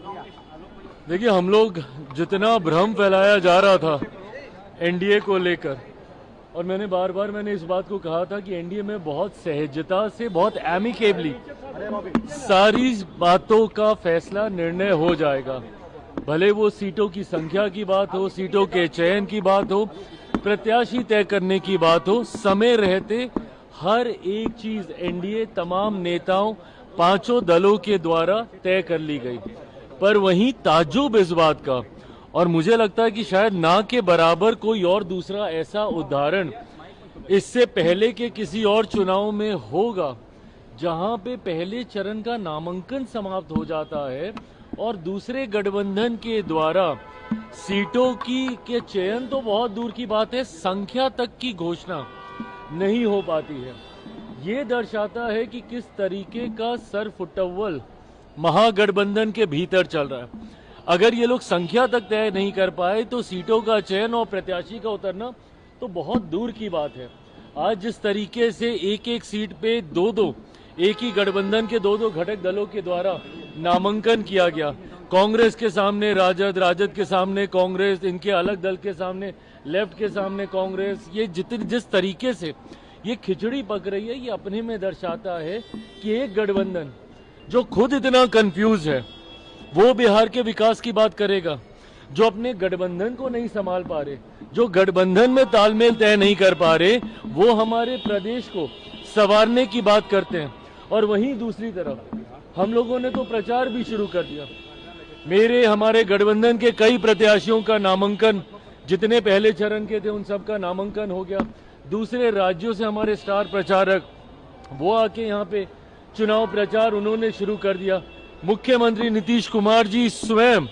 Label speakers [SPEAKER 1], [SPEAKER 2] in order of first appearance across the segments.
[SPEAKER 1] देखिए, हम लोग जितना भ्रम फैलाया जा रहा था एनडीए को लेकर, और मैंने इस बात को कहा था कि एनडीए में बहुत सहजता से, बहुत एमिकेबली सारी बातों का फैसला, निर्णय हो जाएगा। भले वो सीटों की संख्या की बात हो, सीटों के चयन की बात हो, प्रत्याशी तय करने की बात हो, समय रहते हर एक चीज एनडीए तमाम नेताओं, पांचों दलों के द्वारा तय कर ली गई। पर वहीं ताज्जुब इस बात का, और मुझे लगता है कि शायद ना के बराबर कोई और दूसरा ऐसा उदाहरण इससे पहले के किसी और चुनाव में होगा, जहां पे पहले चरण का नामांकन समाप्त हो जाता है और दूसरे गठबंधन के द्वारा सीटों के चयन तो बहुत दूर की बात है, संख्या तक की घोषणा नहीं हो पाती है। ये दर्शाता है कि किस तरीके का सरफुटव्वल महागठबंधन के भीतर चल रहा है। अगर ये लोग संख्या तक तय नहीं कर पाए तो सीटों का चयन और प्रत्याशी का उतरना तो बहुत दूर की बात है। आज जिस तरीके से एक एक सीट पे दो एक ही गठबंधन के दो घटक दलों के द्वारा नामांकन किया गया, कांग्रेस के सामने राजद, राजद के सामने कांग्रेस, इनके अलग दल के सामने लेफ्ट के सामने कांग्रेस, ये जिस तरीके से ये खिचड़ी पक रही है, ये अपने में दर्शाता है कि एक गठबंधन जो खुद इतना कंफ्यूज है वो बिहार के विकास की बात करेगा, जो अपने गठबंधन को नहीं संभाल पा रहे, जो गठबंधन में तालमेल तय नहीं कर पा रहे, वो हमारे प्रदेश को संवारने की बात करते हैं। और वहीं दूसरी तरफ हम लोगों ने तो प्रचार भी शुरू कर दिया। हमारे गठबंधन के कई प्रत्याशियों का नामांकन, जितने पहले चरण के थे उन सब का नामांकन हो गया। दूसरे राज्यों से हमारे स्टार प्रचारक वो आके यहाँ पे चुनाव प्रचार उन्होंने शुरू कर दिया। मुख्यमंत्री नीतीश कुमार जी स्वयं,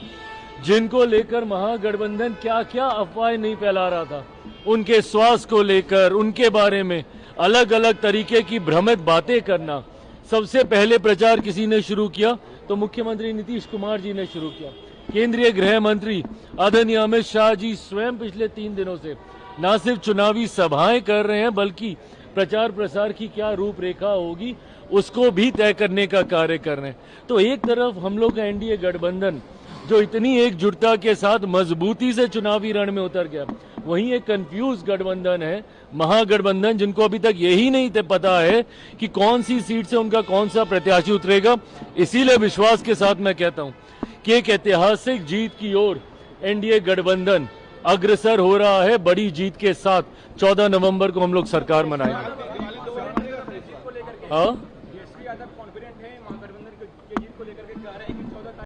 [SPEAKER 1] जिनको लेकर महागठबंधन क्या क्या अफवाहें नहीं फैला रहा था, उनके स्वास्थ्य को लेकर, उनके बारे में अलग अलग तरीके की भ्रमित बातें करना, सबसे पहले प्रचार किसी ने शुरू किया तो मुख्यमंत्री नीतीश कुमार जी ने शुरू किया। केंद्रीय गृह मंत्री आदरणीय अमित शाह जी स्वयं पिछले 3 दिनों से न सिर्फ चुनावी सभाएं कर रहे हैं, बल्कि प्रचार प्रसार की क्या रूपरेखा होगी उसको भी तय करने का कार्य कर रहे हैं। तो एक तरफ हम लोग का एनडीए गठबंधन जो इतनी एकजुटता के साथ मजबूती से चुनावी रण में उतर गया, वहीं एक कंफ्यूज गठबंधन है, महागठबंधन, जिनको अभी तक यही नहीं पता है कि कौन सी सीट से उनका कौन सा प्रत्याशी उतरेगा। इसीलिए विश्वास के साथ मैं कहता हूं कि एक ऐतिहासिक जीत की ओर एनडीए गठबंधन अग्रसर हो रहा है। बड़ी जीत के साथ 14 नवंबर को हम लोग सरकार बनाएंगे। हाँ,